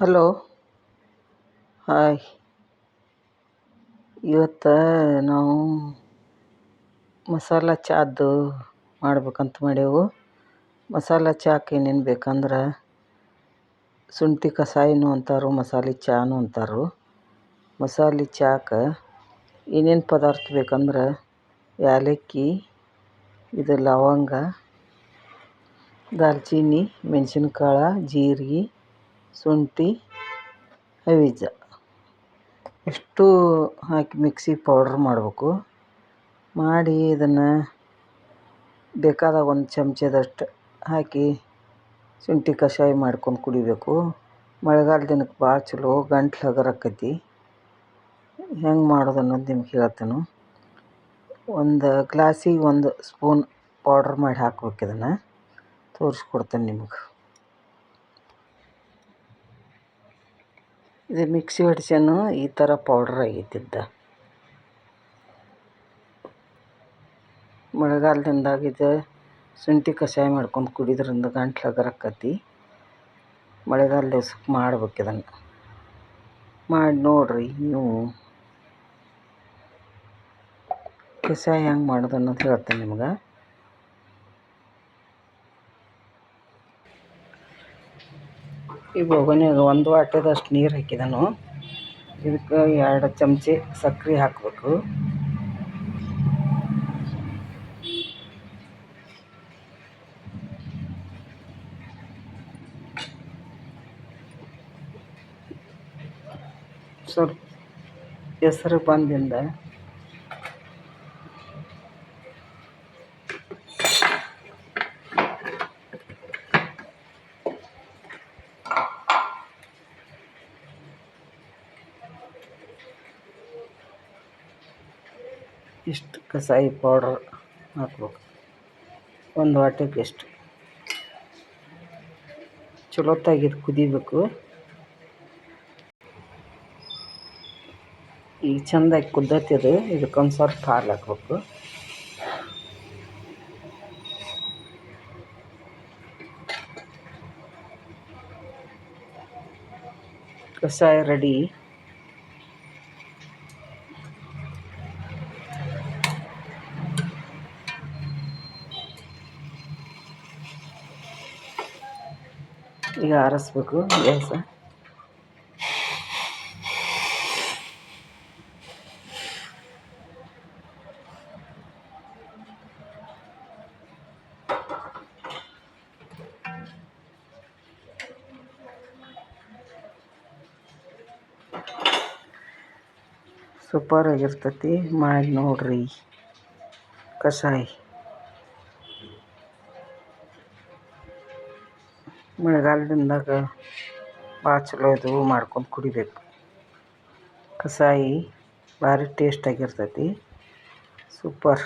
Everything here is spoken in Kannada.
ಹಲೋ. ಹಾಯ್. ಇವತ್ತು ನಾವು ಮಸಾಲೆ ಚಾದ್ದು ಮಾಡ್ಬೇಕಂತ ಮಾಡೇವು. ಮಸಾಲೆ ಚಾಕ್ಕೆ ಏನೇನು ಬೇಕಂದ್ರೆ ಶುಂಠಿ ಕಷಾಯನೂ ಅಂತಾರು, ಮಸಾಲೆ ಚಾನು ಅಂತಾರು. ಮಸಾಲೆ ಚಾಕ್ಕೆ ಏನೇನು ಪದಾರ್ಥ ಬೇಕಂದ್ರೆ ಏಲಕ್ಕಿ, ಇದು ಲವಂಗ, ದಾಲ್ಚಿನ್ನಿ, ಮೆಣಸಿನ್ಕಾಳು, ಜೀರಿಗೆ, ಶುಂಠಿ, ಹವಿಜ ಇಷ್ಟು ಹಾಕಿ ಮಿಕ್ಸಿ ಪೌಡ್ರ್ ಮಾಡಬೇಕು. ಮಾಡಿ ಇದನ್ನು ಬೇಕಾದಾಗ ಒಂದು ಚಮಚದಷ್ಟು ಹಾಕಿ ಶುಂಠಿ ಕಷಾಯ ಮಾಡ್ಕೊಂಡು ಕುಡಿಬೇಕು. ಮಳೆಗಾಲ ದಿನಕ್ಕೆ ಭಾಳ ಚಲೋ, ಗಂಟ್ಲು ಹಗರಾಕೈತಿ. ಹೆಂಗೆ ಮಾಡೋದು ಅನ್ನೋದು ನಿಮ್ಗೆ ಹೇಳ್ತೇನೆ. ಒಂದು ಗ್ಲಾಸಿಗೆ 1 ಸ್ಪೂನ್ ಪೌಡ್ರ್ ಮಾಡಿ ಹಾಕ್ಬೇಕು. ಇದನ್ನು ತೋರಿಸ್ಕೊಡ್ತೇನೆ ನಿಮಗೆ. ಇದು ಮಿಕ್ಸಿ ಹೊಡ್ಸ್ಯಾನು ಈ ಥರ ಪೌಡ್ರ್ ಆಗೈತಿದ್ದ. ಮಳೆಗಾಲದಿಂದಾಗ ಇದು ಶುಂಠಿ ಕಷಾಯ ಮಾಡ್ಕೊಂಡು ಕುಡಿದ್ರಿಂದ ಗಂಟ್ಲು ಹಗರಾಕತಿ. ಮಳೆಗಾಲ ದಿವ್ಸಕ್ಕೆ ಮಾಡ್ಬೇಕು. ಇದನ್ನು ಮಾಡಿ ನೋಡಿರಿ. ನೀವು ಕಷಾಯ ಹೆಂಗೆ ಮಾಡೋದು ಅನ್ನೋದು ಹೇಳ್ತೇನೆ ನಿಮ್ಗೆ. ಈ ಬೊಗನ್ಯಾಗ 1 ವಾಟದಷ್ಟು ನೀರು ಹಾಕಿದನು. ಇದಕ್ಕೆ 2 ಚಮಚೆ ಸಕ್ಕರೆ ಹಾಕಬೇಕು. ಸ್ವಲ್ಪ ಹೆಸರು ಬಂದಿಂದ ಇಷ್ಟು ಕಷಾಯ ಪೌಡ್ರ್ ಹಾಕ್ಬೇಕು. 1 ವಾಟಕ್ಕೆ ಎಷ್ಟು ಚಲೋತ್ತಾಗಿದ್ದು ಕುದಿಬೇಕು. ಈಗ ಚೆಂದಾಗಿ ಕುದ್ದತ್ತಿದು. ಇದಕ್ಕೊಂದು ಸ್ವಲ್ಪ ಹಾಲು ಹಾಕ್ಬೇಕು. ಕಷಾಯ ರೆಡಿ. ಈಗ ಆರಿಸ್ಬೇಕು ಗ್ಯಾಸ. ಸೂಪರ್ ಆಗಿರ್ತೈತಿ. ಮಾಡಿ ನೋಡ್ರಿ ಕಷಾಯ. ಮಳೆಗಾಲದಿಂದಾಗ ಭಾಳ ಚಲೋ ಇದು ಮಾಡ್ಕೊಂಡು ಕುಡಿಬೇಕು. ಕಷಾಯ ಭಾರಿ ಟೇಸ್ಟಾಗಿರ್ತೈತಿ. ಸೂಪರ್.